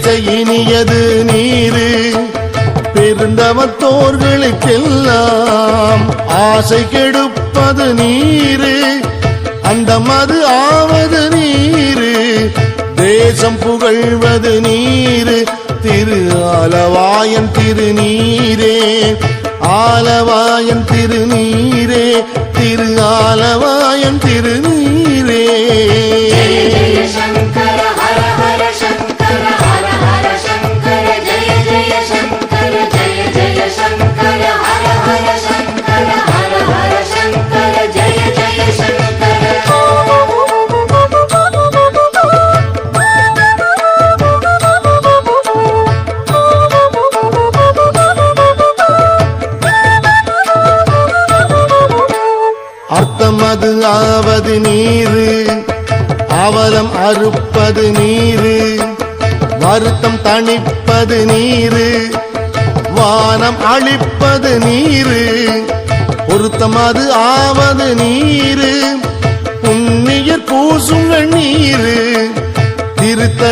பேச இனியது நீரு பெருந்தவத்தோர்களுக்கெல்லாம் ஆசை கெடுப்பது நீரு அந்தமது ஆவது நீரு தேசம் புகழ்வது நீரு திரு ஆலவாயன் திருநீரே ஆலவாயன் திருநீரே திரு ஆலவாயன் திருநீரே அர்த்தமது ஆவது நீரு அவலம் அறுப்பது நீரு வருத்தம் தணிப்பது நீரு வானம் அழிப்பது நீரு பொருத்தமது ஆவது நீரு புண்ணியர் பூசுங்கள் நீரு திருத்த